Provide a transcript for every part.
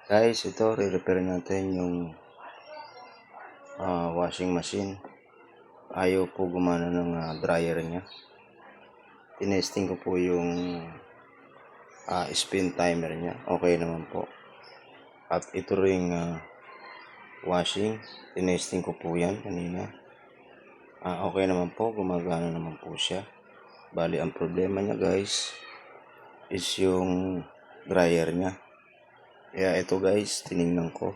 Guys, ito re-repair natin yung washing machine. Ayaw po gumana ng dryer niya. Tinesting ko po yung spin timer niya. Okay naman po. At ito ring washing. Tinesting ko po yan kanina. Okay naman po. Gumagana naman po siya. Bali, ang problema niya guys is yung dryer niya. Kaya ito guys, tiningnan ko.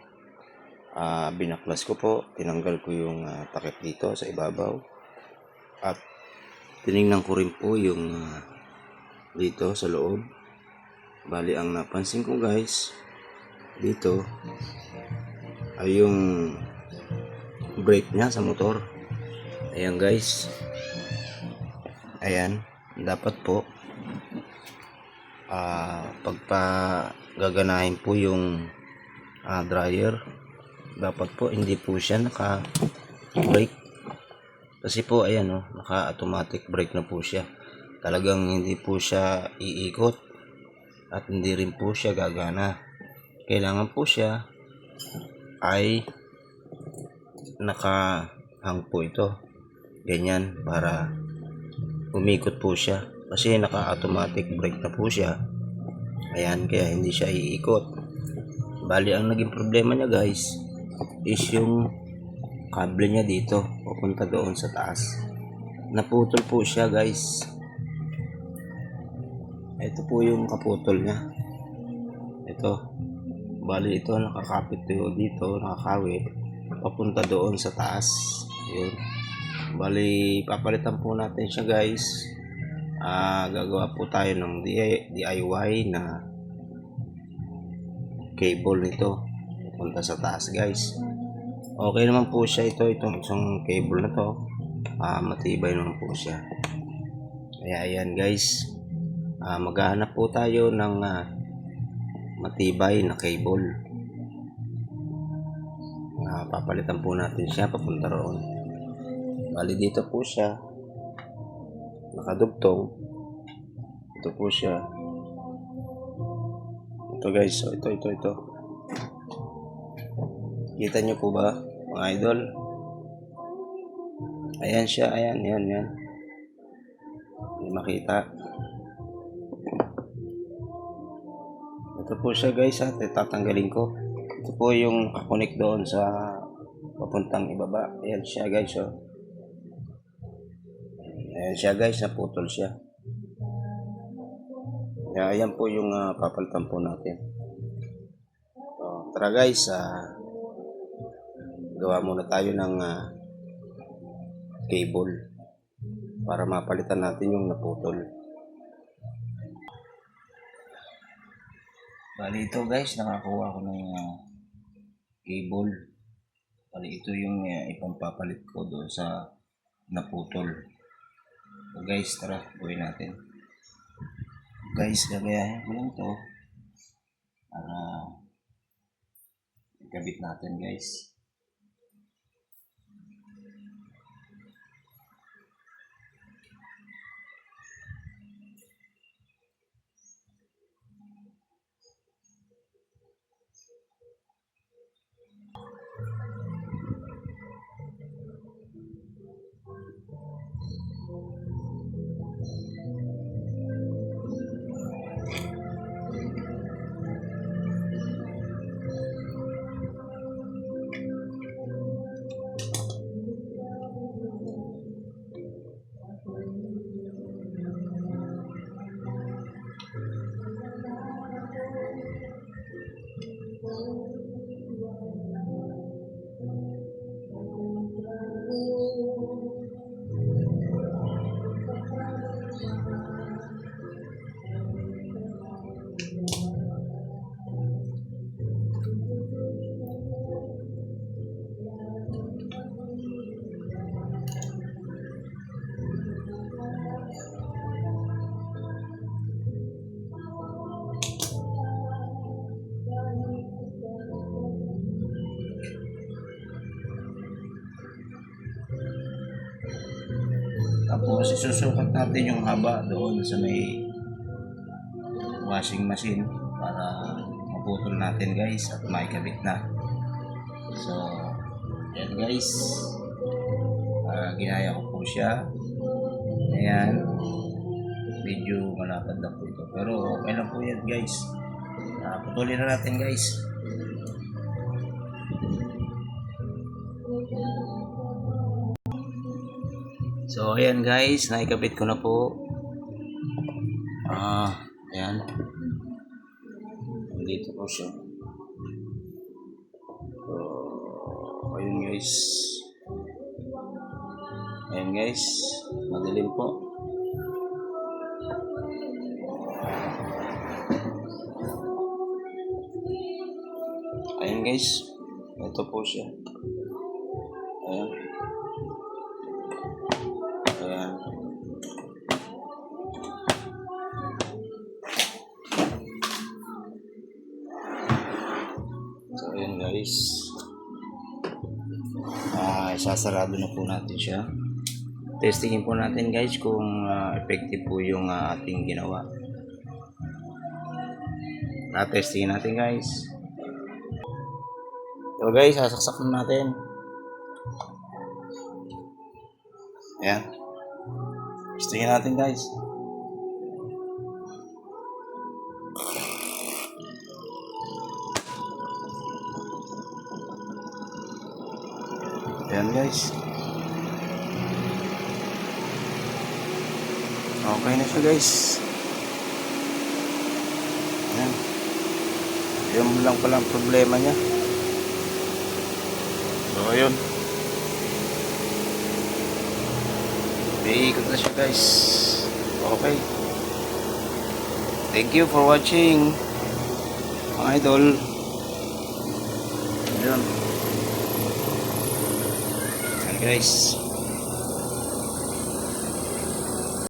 Binaklas ko po, tinanggal ko yung takip dito sa ibabaw at tiningnan ko rin po yung dito sa loob. Bali, ang napansin ko guys dito ay yung brake nya sa motor. Ayan guys, ayan, dapat po pagpagaganahin po yung dryer, dapat po hindi po siya naka-brake. Kasi po ayan naka-automatic brake na po siya. Talagang hindi po siya iikot at hindi rin po siya gagana. Kailangan po siya ay nakahang po ito. Ganyan para umikot po siya. Kasi naka-automatic brake na po siya. Ayan, kaya hindi siya iikot. Bali, ang naging problema niya guys is yung kable niya dito papunta doon sa taas. Naputol po siya guys. Ito po yung kaputol niya. Ito. Bali, ito nakakapit dito, nakakawit papunta doon sa taas. Yun. Bali, papalitan po natin siya guys. Gagawa po tayo ng DIY na cable nito papunta sa taas guys. Okay naman po siya itong isang cable na to. Matibay naman po siya. Kaya ayan guys, maghahanap po tayo ng matibay na cable. Papalitan po natin siya papunta roon. Bali, dito po siya nakadugtong. Ito po siya. Ito guys, so ito. Kita nyo po ba mga idol? Ayan siya, ayan. Hindi makita. Ito po siya guys, at tatanggalin ko. Ito po yung nakakonek doon sa papuntang ibaba. Ayan siya guys, oh. Ayan siya guys, naputol siya. Kaya ayan po yung papalitan po natin. So, tara guys, gawa muna tayo ng cable para mapalitan natin yung naputol. Bali, ito guys, nakakuha ko ng cable. Bali, ito yung ipampapalit ko doon sa naputol. So guys, tara, gawin natin. Guys, gagayahin ko lang to para ikabit natin guys. Tapos isusukat natin yung haba doon sa may washing machine para maputol natin guys at maikabit na. So, yan guys. Ginaya ko po siya. Ayan. Medyo malapad na po ito. Pero okay lang po yan guys. Putulin na natin guys. So ayan guys, naikabit ko na po. Ayan. Dito po siya. So, ayun guys. Ayan guys, madilim po. Ayan guys, ito po siya. Ayan. Ayan. So ayan guys. Isasarado na po natin siya. Testingin po natin guys kung effective po yung ating ginawa. Testingin natin guys. So guys, sasaksak na natin. Ayan. Testingin natin guys. Ayan guys. Okay na siya guys. Ayan. Yan lang pala ang problema niya. So ayun. Iikot na siya guys. Okay. Thank you for watching mga idol. Ayun. Ayan guys.